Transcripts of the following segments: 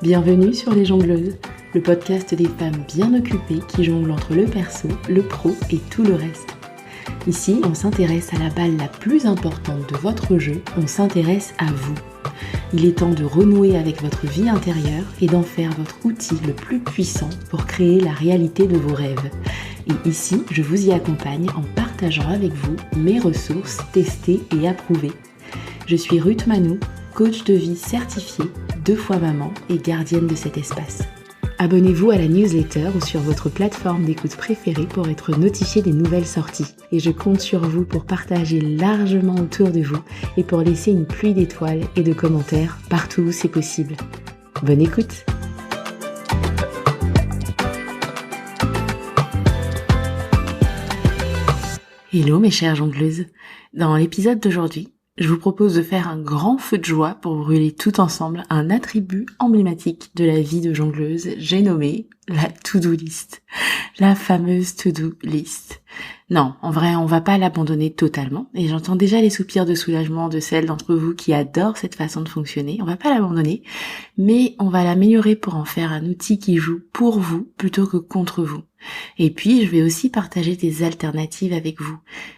Bienvenue sur Les Jongleuses, le podcast des femmes bien occupées qui jonglent entre le perso, le pro et tout le reste. Ici, on s'intéresse à la balle la plus importante de votre jeu, on s'intéresse à vous. Il est temps de renouer avec votre vie intérieure et d'en faire votre outil le plus puissant pour créer la réalité de vos rêves. Et ici, je vous y accompagne en partageant avec vous mes ressources testées et approuvées. Je suis Ruth Manou, coach de vie certifiée, 2 fois maman et gardienne de cet espace. Abonnez-vous à la newsletter ou sur votre plateforme d'écoute préférée pour être notifié des nouvelles sorties. Et je compte sur vous pour partager largement autour de vous et pour laisser une pluie d'étoiles et de commentaires partout où c'est possible. Bonne écoute! Hello mes chères jongleuses! Dans l'épisode d'aujourd'hui, je vous propose de faire un grand feu de joie pour brûler tout ensemble un attribut emblématique de la vie de jongleuse, j'ai nommé la to-do list. La fameuse to-do list. Non, en vrai, on va pas l'abandonner totalement, et j'entends déjà les soupirs de soulagement de celles d'entre vous qui adorent cette façon de fonctionner. On va pas l'abandonner, mais on va l'améliorer pour en faire un outil qui joue pour vous plutôt que contre vous. Et puis, je vais aussi partager des alternatives avec vous.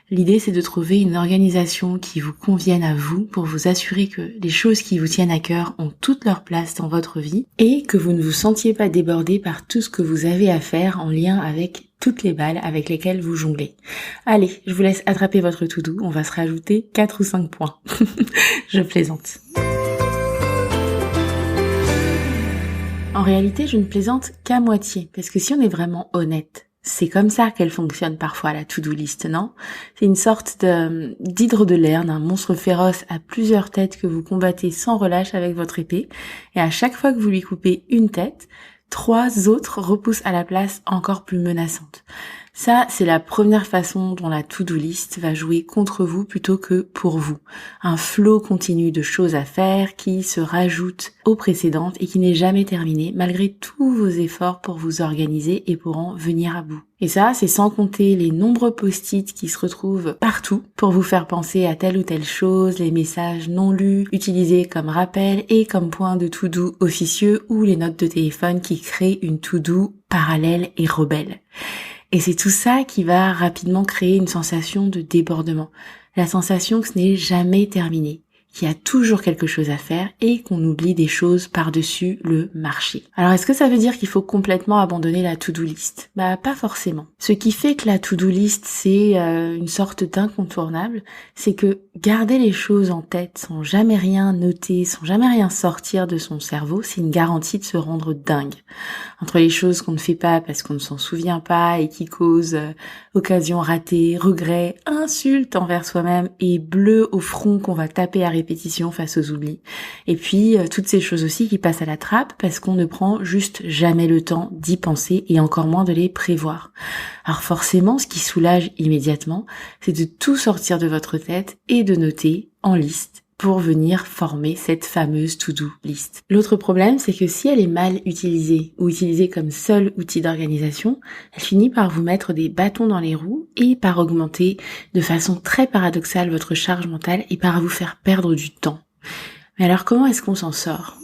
L'idée, c'est de trouver une organisation qui vous convienne à vous pour vous assurer que les choses qui vous tiennent à cœur ont toute leur place dans votre vie et que vous ne vous sentiez pas débordé par tout ce que vous avez à faire en lien avec toutes les balles avec lesquelles vous jonglez. Allez, je vous laisse attraper votre to-do, on va se rajouter 4 ou 5 points. Je plaisante. En réalité, je ne plaisante qu'à moitié, parce que si on est vraiment honnête, c'est comme ça qu'elle fonctionne parfois la to-do list, non? C'est une sorte d'hydre de l'air, d'un monstre féroce à plusieurs têtes que vous combattez sans relâche avec votre épée, et à chaque fois que vous lui coupez une tête, 3 autres repoussent à la place encore plus menaçantes. Ça, c'est la première façon dont la to-do list va jouer contre vous plutôt que pour vous. Un flot continu de choses à faire qui se rajoute aux précédentes et qui n'est jamais terminé malgré tous vos efforts pour vous organiser et pour en venir à bout. Et ça, c'est sans compter les nombreux post-it qui se retrouvent partout pour vous faire penser à telle ou telle chose, les messages non lus utilisés comme rappel et comme point de to-do officieux ou les notes de téléphone qui créent une to-do parallèle et rebelle. Et c'est tout ça qui va rapidement créer une sensation de débordement. La sensation que ce n'est jamais terminé, qu'il y a toujours quelque chose à faire et qu'on oublie des choses par-dessus le marché. Alors est-ce que ça veut dire qu'il faut complètement abandonner la to-do list? Bah pas forcément. Ce qui fait que la to-do list c'est une sorte d'incontournable, c'est que garder les choses en tête sans jamais rien noter, sans jamais rien sortir de son cerveau, c'est une garantie de se rendre dingue. Entre les choses qu'on ne fait pas parce qu'on ne s'en souvient pas et qui causent occasions ratées, regrets, insultes envers soi-même et bleu au front qu'on va taper à répétition face aux oublis. Et puis, toutes ces choses aussi qui passent à la trappe parce qu'on ne prend juste jamais le temps d'y penser et encore moins de les prévoir. Alors forcément, ce qui soulage immédiatement, c'est de tout sortir de votre tête et de noter en liste pour venir former cette fameuse to-do list. L'autre problème, c'est que si elle est mal utilisée ou utilisée comme seul outil d'organisation, elle finit par vous mettre des bâtons dans les roues et par augmenter de façon très paradoxale votre charge mentale et par vous faire perdre du temps. Mais alors comment est-ce qu'on s'en sort ?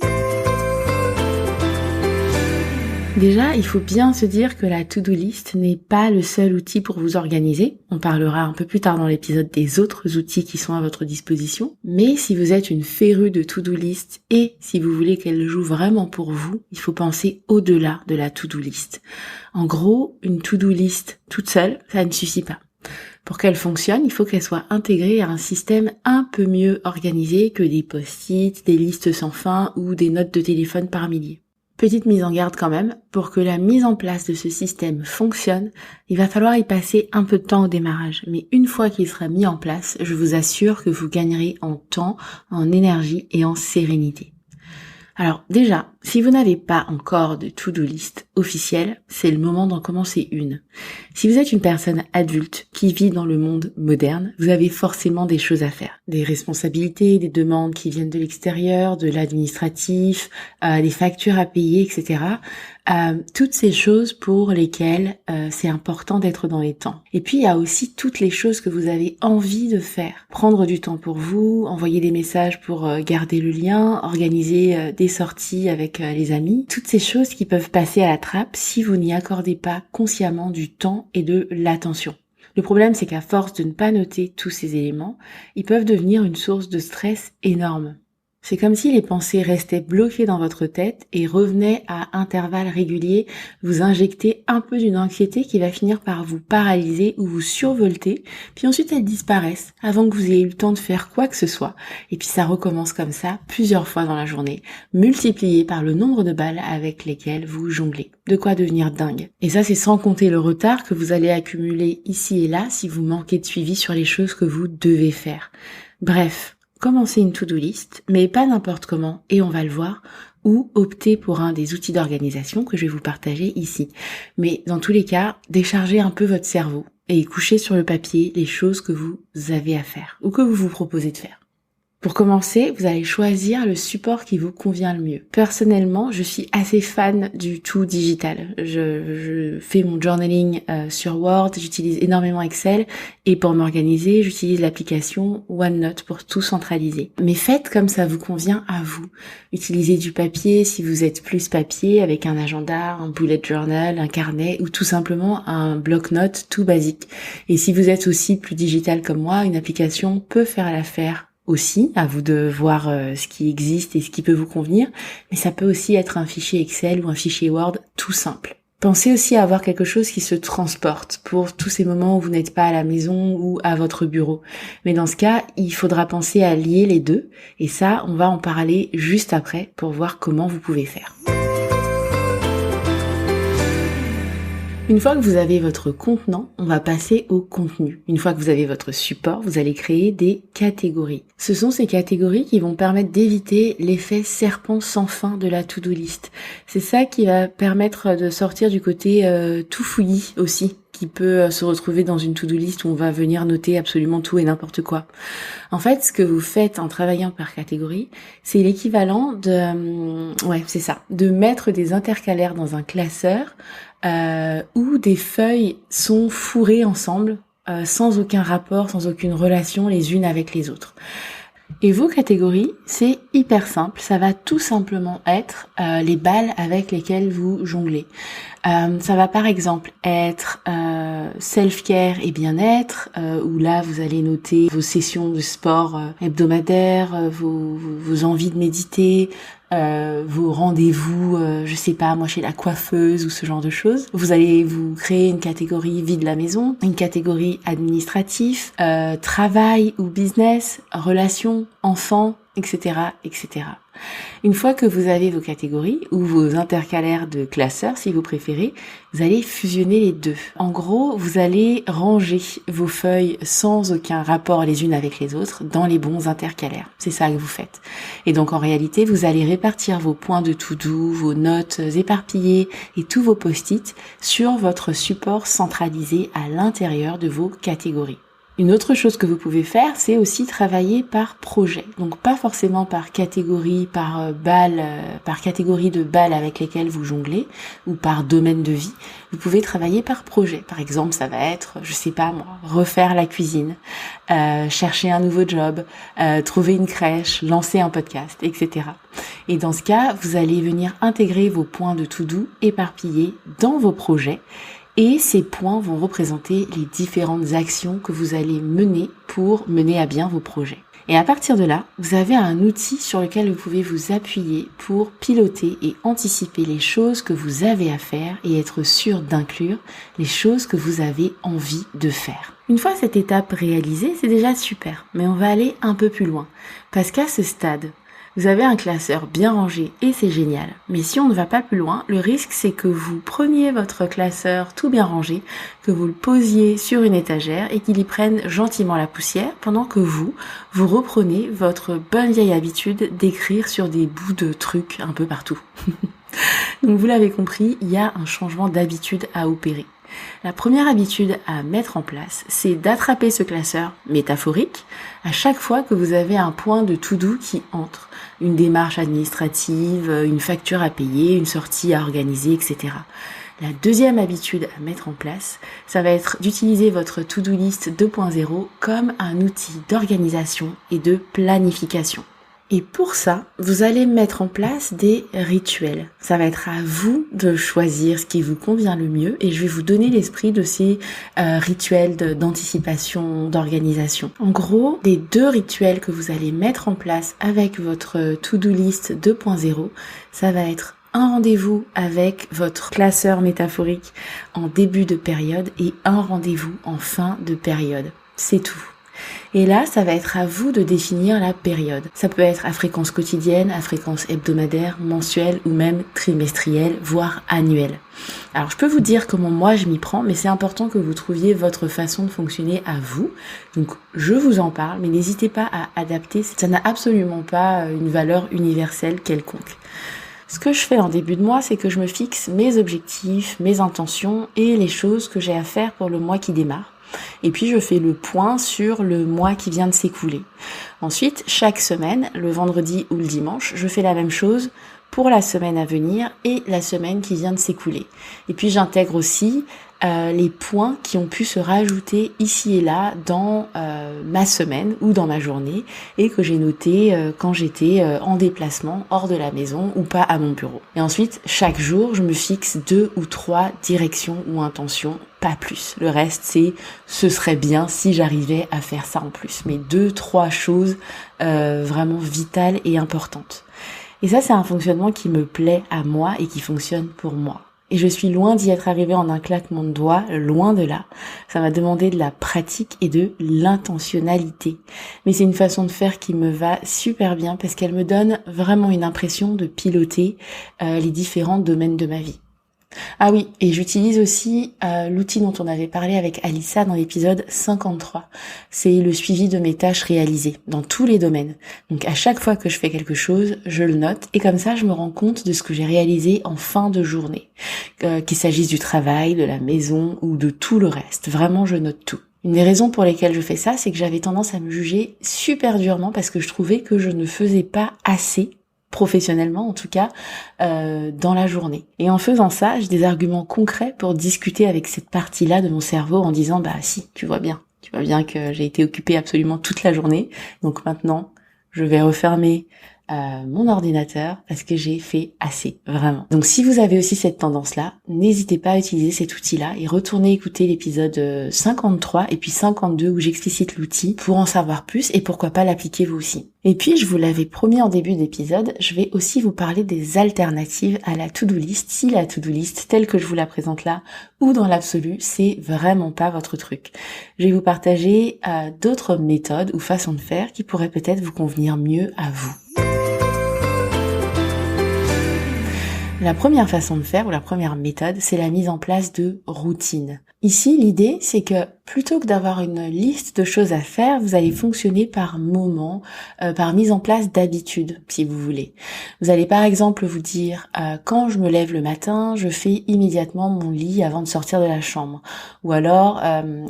Déjà, il faut bien se dire que la to-do list n'est pas le seul outil pour vous organiser. On parlera un peu plus tard dans l'épisode des autres outils qui sont à votre disposition. Mais si vous êtes une férue de to-do list et si vous voulez qu'elle joue vraiment pour vous, il faut penser au-delà de la to-do list. En gros, une to-do list toute seule, ça ne suffit pas. Pour qu'elle fonctionne, il faut qu'elle soit intégrée à un système un peu mieux organisé que des post-it, des listes sans fin ou des notes de téléphone par milliers. Petite mise en garde quand même, pour que la mise en place de ce système fonctionne, il va falloir y passer un peu de temps au démarrage. Mais une fois qu'il sera mis en place, je vous assure que vous gagnerez en temps, en énergie et en sérénité. Alors déjà, si vous n'avez pas encore de to-do list officielle, c'est le moment d'en commencer une. Si vous êtes une personne adulte qui vit dans le monde moderne, vous avez forcément des choses à faire. Des responsabilités, des demandes qui viennent de l'extérieur, de l'administratif, des factures à payer, etc. Toutes ces choses pour lesquelles c'est important d'être dans les temps. Et puis il y a aussi toutes les choses que vous avez envie de faire. Prendre du temps pour vous, envoyer des messages pour garder le lien, organiser des sorties avec les amis. Toutes ces choses qui peuvent passer à la trappe si vous n'y accordez pas consciemment du temps et de l'attention. Le problème, c'est qu'à force de ne pas noter tous ces éléments, ils peuvent devenir une source de stress énorme. C'est comme si les pensées restaient bloquées dans votre tête et revenaient à intervalles réguliers vous injecter un peu d'une anxiété qui va finir par vous paralyser ou vous survolter, puis ensuite elles disparaissent avant que vous ayez eu le temps de faire quoi que ce soit. Et puis ça recommence comme ça plusieurs fois dans la journée, multiplié par le nombre de balles avec lesquelles vous jonglez. De quoi devenir dingue. Et ça, c'est sans compter le retard que vous allez accumuler ici et là si vous manquez de suivi sur les choses que vous devez faire. Bref. Commencez une to-do list, mais pas n'importe comment, et on va le voir, ou optez pour un des outils d'organisation que je vais vous partager ici. Mais dans tous les cas, déchargez un peu votre cerveau et couchez sur le papier les choses que vous avez à faire, ou que vous vous proposez de faire. Pour commencer, vous allez choisir le support qui vous convient le mieux. Personnellement, je suis assez fan du tout digital. Je fais mon journaling sur Word, j'utilise énormément Excel et pour m'organiser, j'utilise l'application OneNote pour tout centraliser. Mais faites comme ça vous convient à vous. Utilisez du papier si vous êtes plus papier avec un agenda, un bullet journal, un carnet ou tout simplement un bloc-notes tout basique. Et si vous êtes aussi plus digital comme moi, une application peut faire l'affaire. Aussi, à vous de voir ce qui existe et ce qui peut vous convenir, mais ça peut aussi être un fichier Excel ou un fichier Word tout simple. Pensez aussi à avoir quelque chose qui se transporte pour tous ces moments où vous n'êtes pas à la maison ou à votre bureau. Mais dans ce cas, il faudra penser à lier les deux, et ça, on va en parler juste après pour voir comment vous pouvez faire. Une fois que vous avez votre contenant, on va passer au contenu. Une fois que vous avez votre support, vous allez créer des catégories. Ce sont ces catégories qui vont permettre d'éviter l'effet serpent sans fin de la to-do list. C'est ça qui va permettre de sortir du côté tout fouillis aussi, qui peut se retrouver dans une to-do list où on va venir noter absolument tout et n'importe quoi. En fait, ce que vous faites en travaillant par catégorie, c'est l'équivalent de mettre des intercalaires dans un classeur où des feuilles sont fourrées ensemble, sans aucun rapport, sans aucune relation les unes avec les autres. Et vos catégories, c'est hyper simple, ça va tout simplement être les balles avec lesquelles vous jonglez. Ça va par exemple être self-care et bien-être, où là vous allez noter vos sessions de sport hebdomadaires, vos envies de méditer, vos rendez-vous, je sais pas, moi chez la coiffeuse ou ce genre de choses. Vous allez vous créer une catégorie vie de la maison, une catégorie administratif, travail ou business, relations, enfants, etc., etc. Une fois que vous avez vos catégories ou vos intercalaires de classeurs, si vous préférez, vous allez fusionner les deux. En gros, vous allez ranger vos feuilles sans aucun rapport les unes avec les autres dans les bons intercalaires. C'est ça que vous faites. Et donc en réalité, vous allez répartir vos points de to-do, vos notes éparpillées et tous vos post-it sur votre support centralisé à l'intérieur de vos catégories. Une autre chose que vous pouvez faire, c'est aussi travailler par projet. Donc pas forcément par catégorie, par catégorie de balles avec lesquelles vous jonglez ou par domaine de vie. Vous pouvez travailler par projet. Par exemple, ça va être, je sais pas moi, refaire la cuisine, chercher un nouveau job, trouver une crèche, lancer un podcast, etc. Et dans ce cas, vous allez venir intégrer vos points de to-do éparpillés dans vos projets. Et ces points vont représenter les différentes actions que vous allez mener pour mener à bien vos projets. Et à partir de là, vous avez un outil sur lequel vous pouvez vous appuyer pour piloter et anticiper les choses que vous avez à faire et être sûr d'inclure les choses que vous avez envie de faire. Une fois cette étape réalisée, c'est déjà super, mais on va aller un peu plus loin. Parce qu'à ce stade, vous avez un classeur bien rangé et c'est génial. Mais si on ne va pas plus loin, le risque c'est que vous preniez votre classeur tout bien rangé, que vous le posiez sur une étagère et qu'il y prenne gentiment la poussière pendant que vous reprenez votre bonne vieille habitude d'écrire sur des bouts de trucs un peu partout. Donc vous l'avez compris, il y a un changement d'habitude à opérer. La première habitude à mettre en place, c'est d'attraper ce classeur métaphorique à chaque fois que vous avez un point de to-do qui entre, une démarche administrative, une facture à payer, une sortie à organiser, etc. La deuxième habitude à mettre en place, ça va être d'utiliser votre to-do list 2.0 comme un outil d'organisation et de planification. Et pour ça, vous allez mettre en place des rituels. Ça va être à vous de choisir ce qui vous convient le mieux et je vais vous donner l'esprit de ces rituels d'anticipation, d'organisation. En gros, les 2 rituels que vous allez mettre en place avec votre to-do list 2.0, ça va être un rendez-vous avec votre classeur métaphorique en début de période et un rendez-vous en fin de période. C'est tout. Et là, ça va être à vous de définir la période. Ça peut être à fréquence quotidienne, à fréquence hebdomadaire, mensuelle ou même trimestrielle, voire annuelle. Alors, je peux vous dire comment moi je m'y prends, mais c'est important que vous trouviez votre façon de fonctionner à vous. Donc, je vous en parle, mais n'hésitez pas à adapter. Ça n'a absolument pas une valeur universelle quelconque. Ce que je fais en début de mois, c'est que je me fixe mes objectifs, mes intentions et les choses que j'ai à faire pour le mois qui démarre. Et puis je fais le point sur le mois qui vient de s'écouler. Ensuite, chaque semaine, le vendredi ou le dimanche, je fais la même chose pour la semaine à venir et la semaine qui vient de s'écouler. Et puis j'intègre aussi les points qui ont pu se rajouter ici et là dans ma semaine ou dans ma journée et que j'ai noté quand j'étais en déplacement hors de la maison ou pas à mon bureau. Et ensuite, chaque jour, je me fixe 2 ou 3 directions ou intentions, pas plus. Le reste, ce serait bien si j'arrivais à faire ça en plus. Mais 2, 3 choses vraiment vitales et importantes. Et ça, c'est un fonctionnement qui me plaît à moi et qui fonctionne pour moi. Et je suis loin d'y être arrivée en un claquement de doigts, loin de là. Ça m'a demandé de la pratique et de l'intentionnalité. Mais c'est une façon de faire qui me va super bien parce qu'elle me donne vraiment une impression de piloter les différents domaines de ma vie. Ah oui, et j'utilise aussi l'outil dont on avait parlé avec Alissa dans l'épisode 53. C'est le suivi de mes tâches réalisées dans tous les domaines. Donc à chaque fois que je fais quelque chose, je le note et comme ça je me rends compte de ce que j'ai réalisé en fin de journée. Qu'il s'agisse du travail, de la maison ou de tout le reste. Vraiment, je note tout. Une des raisons pour lesquelles je fais ça, c'est que j'avais tendance à me juger super durement parce que je trouvais que je ne faisais pas assez professionnellement en tout cas, dans la journée. Et en faisant ça, j'ai des arguments concrets pour discuter avec cette partie-là de mon cerveau en disant, bah si, tu vois bien que j'ai été occupée absolument toute la journée, donc maintenant, je vais refermer mon ordinateur parce que j'ai fait assez, vraiment. Donc si vous avez aussi cette tendance-là, n'hésitez pas à utiliser cet outil-là et retournez écouter l'épisode 53 et puis 52 où j'explicite l'outil pour en savoir plus et pourquoi pas l'appliquer vous aussi. Et puis, je vous l'avais promis en début d'épisode, je vais aussi vous parler des alternatives à la to-do list, si la to-do list telle que je vous la présente là ou dans l'absolu, c'est vraiment pas votre truc. Je vais vous partager d'autres méthodes ou façons de faire qui pourraient peut-être vous convenir mieux à vous. La première façon de faire ou la première méthode, c'est la mise en place de routines. Ici, l'idée, c'est que plutôt que d'avoir une liste de choses à faire, vous allez fonctionner par moment, par mise en place d'habitudes, si vous voulez. Vous allez par exemple vous dire, quand je me lève le matin, je fais immédiatement mon lit avant de sortir de la chambre. Ou alors,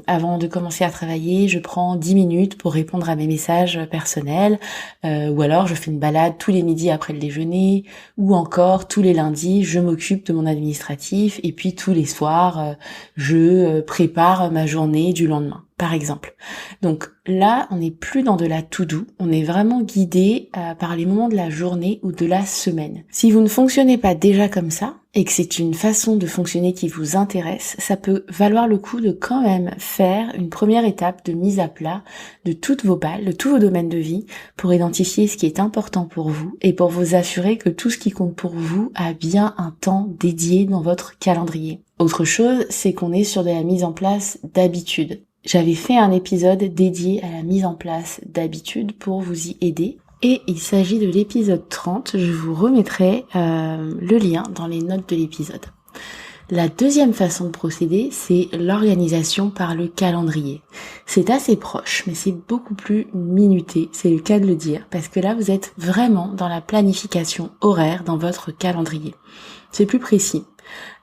avant de commencer à travailler, je prends 10 minutes pour répondre à mes messages personnels. Ou alors, je fais une balade tous les midis après le déjeuner. Ou encore, tous les lundis, je m'occupe de mon administratif. Et puis, tous les soirs, je prépare ma journée du lendemain, par exemple. Donc là, on n'est plus dans de la to-do, on est vraiment guidé par les moments de la journée ou de la semaine. Si vous ne fonctionnez pas déjà comme ça, et que c'est une façon de fonctionner qui vous intéresse, ça peut valoir le coup de quand même faire une première étape de mise à plat de toutes vos balles, de tous vos domaines de vie, pour identifier ce qui est important pour vous et pour vous assurer que tout ce qui compte pour vous a bien un temps dédié dans votre calendrier. Autre chose, c'est qu'on est sur de la mise en place d'habitudes. J'avais fait un épisode dédié à la mise en place d'habitudes pour vous y aider. Et il s'agit de l'épisode 30, je vous remettrai le lien dans les notes de l'épisode. La deuxième façon de procéder, c'est l'organisation par le calendrier. C'est assez proche, mais c'est beaucoup plus minuté, c'est le cas de le dire, parce que là vous êtes vraiment dans la planification horaire dans votre calendrier. C'est plus précis.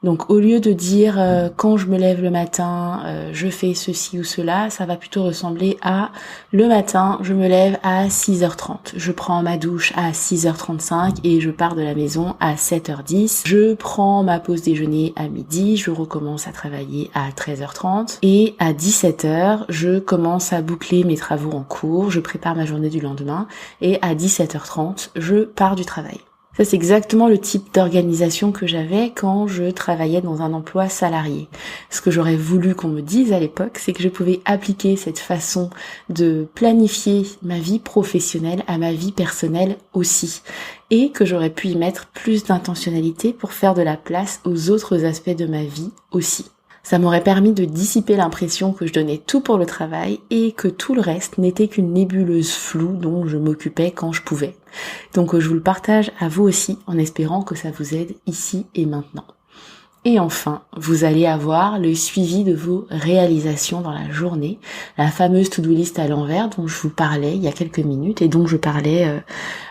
Donc au lieu de dire quand je me lève le matin, je fais ceci ou cela, ça va plutôt ressembler à le matin, je me lève à 6h30. Je prends ma douche à 6h35 et je pars de la maison à 7h10. Je prends ma pause déjeuner à midi, je recommence à travailler à 13h30 et à 17h, je commence à boucler mes travaux en cours, je prépare ma journée du lendemain et à 17h30, je pars du travail. Ça, c'est exactement le type d'organisation que j'avais quand je travaillais dans un emploi salarié. Ce que j'aurais voulu qu'on me dise à l'époque, c'est que je pouvais appliquer cette façon de planifier ma vie professionnelle à ma vie personnelle aussi. Et que j'aurais pu y mettre plus d'intentionnalité pour faire de la place aux autres aspects de ma vie aussi. Ça m'aurait permis de dissiper l'impression que je donnais tout pour le travail et que tout le reste n'était qu'une nébuleuse floue dont je m'occupais quand je pouvais. Donc je vous le partage à vous aussi en espérant que ça vous aide ici et maintenant. Et enfin, vous allez avoir le suivi de vos réalisations dans la journée, la fameuse to-do list à l'envers dont je vous parlais il y a quelques minutes et dont je parlais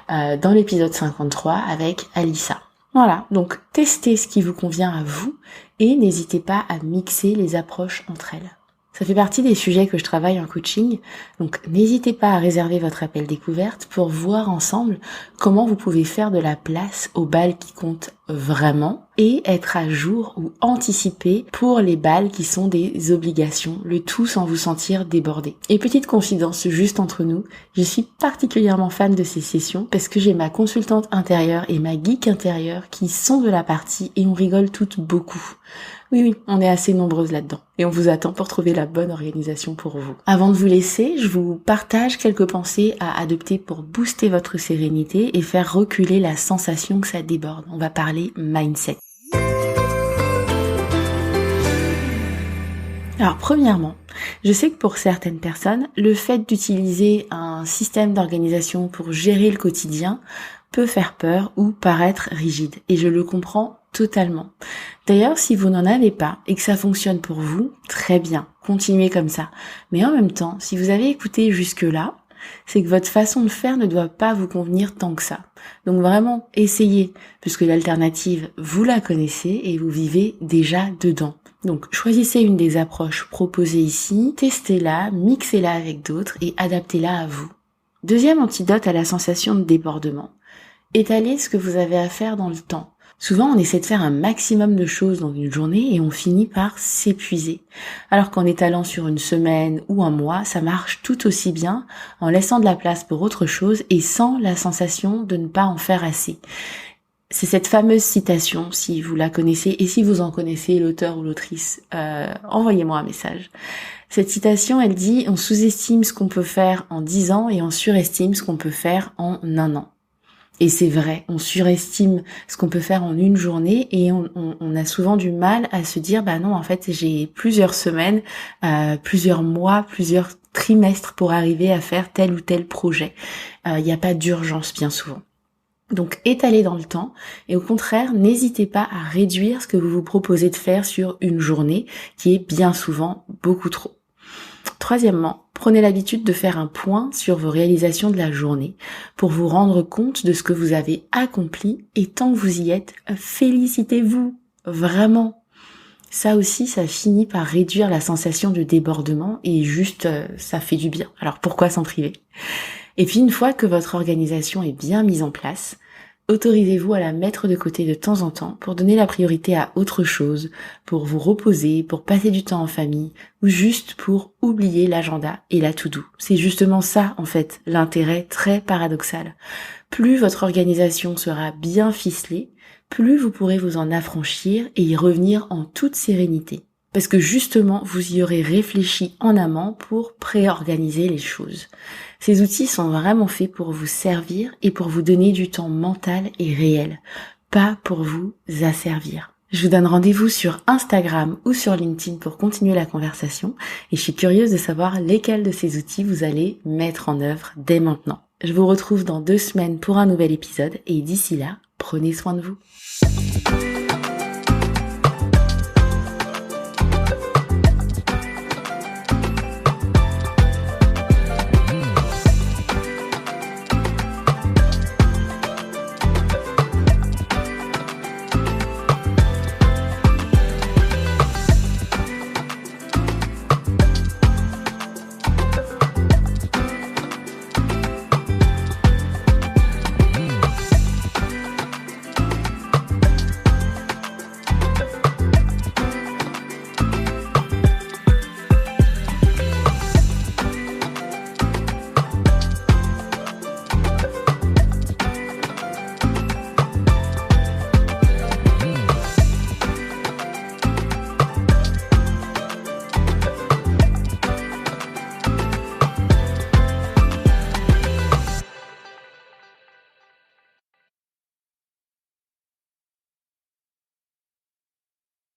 dans l'épisode 53 avec Alissa. Voilà, donc testez ce qui vous convient à vous et n'hésitez pas à mixer les approches entre elles. Ça fait partie des sujets que je travaille en coaching, donc n'hésitez pas à réserver votre appel découverte pour voir ensemble comment vous pouvez faire de la place aux balles qui comptent vraiment et être à jour ou anticiper pour les balles qui sont des obligations, le tout sans vous sentir débordé. Et petite confidence juste entre nous, je suis particulièrement fan de ces sessions parce que j'ai ma consultante intérieure et ma geek intérieure qui sont de la partie et on rigole toutes beaucoup. Oui, on est assez nombreuses là-dedans. Et on vous attend pour trouver la bonne organisation pour vous. Avant de vous laisser, je vous partage quelques pensées à adopter pour booster votre sérénité et faire reculer la sensation que ça déborde. On va parler mindset. Alors premièrement, je sais que pour certaines personnes, le fait d'utiliser un système d'organisation pour gérer le quotidien peut faire peur ou paraître rigide. Et je le comprends totalement. D'ailleurs, si vous n'en avez pas et que ça fonctionne pour vous, très bien, continuez comme ça. Mais en même temps, si vous avez écouté jusque-là, c'est que votre façon de faire ne doit pas vous convenir tant que ça. Donc vraiment, essayez, puisque l'alternative, vous la connaissez et vous vivez déjà dedans. Donc choisissez une des approches proposées ici, testez-la, mixez-la avec d'autres et adaptez-la à vous. Deuxième antidote à la sensation de débordement. Étalez ce que vous avez à faire dans le temps. Souvent, on essaie de faire un maximum de choses dans une journée et on finit par s'épuiser. Alors qu'en étalant sur une semaine ou un mois, ça marche tout aussi bien en laissant de la place pour autre chose et sans la sensation de ne pas en faire assez. C'est cette fameuse citation, si vous la connaissez et si vous en connaissez l'auteur ou l'autrice, envoyez-moi un message. Cette citation, elle dit « On sous-estime ce qu'on peut faire en 10 ans et on surestime ce qu'on peut faire en 1 an ». Et c'est vrai, on surestime ce qu'on peut faire en une journée et on a souvent du mal à se dire bah non, en fait j'ai plusieurs semaines, plusieurs mois, plusieurs trimestres pour arriver à faire tel ou tel projet. Il n'y a pas d'urgence bien souvent. Donc étalez dans le temps et au contraire, n'hésitez pas à réduire ce que vous vous proposez de faire sur une journée qui est bien souvent beaucoup trop. Troisièmement, prenez l'habitude de faire un point sur vos réalisations de la journée pour vous rendre compte de ce que vous avez accompli et tant que vous y êtes, félicitez-vous, vraiment. Ça aussi, ça finit par réduire la sensation de débordement et juste, ça fait du bien. Alors pourquoi s'en priver ? Et puis une fois que votre organisation est bien mise en place, autorisez-vous à la mettre de côté de temps en temps pour donner la priorité à autre chose, pour vous reposer, pour passer du temps en famille ou juste pour oublier l'agenda et la to-do. C'est justement ça, en fait, l'intérêt très paradoxal. Plus votre organisation sera bien ficelée, plus vous pourrez vous en affranchir et y revenir en toute sérénité. Parce que justement, vous y aurez réfléchi en amont pour préorganiser les choses. Ces outils sont vraiment faits pour vous servir et pour vous donner du temps mental et réel, pas pour vous asservir. Je vous donne rendez-vous sur Instagram ou sur LinkedIn pour continuer la conversation et je suis curieuse de savoir lesquels de ces outils vous allez mettre en œuvre dès maintenant. Je vous retrouve dans 2 semaines pour un nouvel épisode et d'ici là, prenez soin de vous.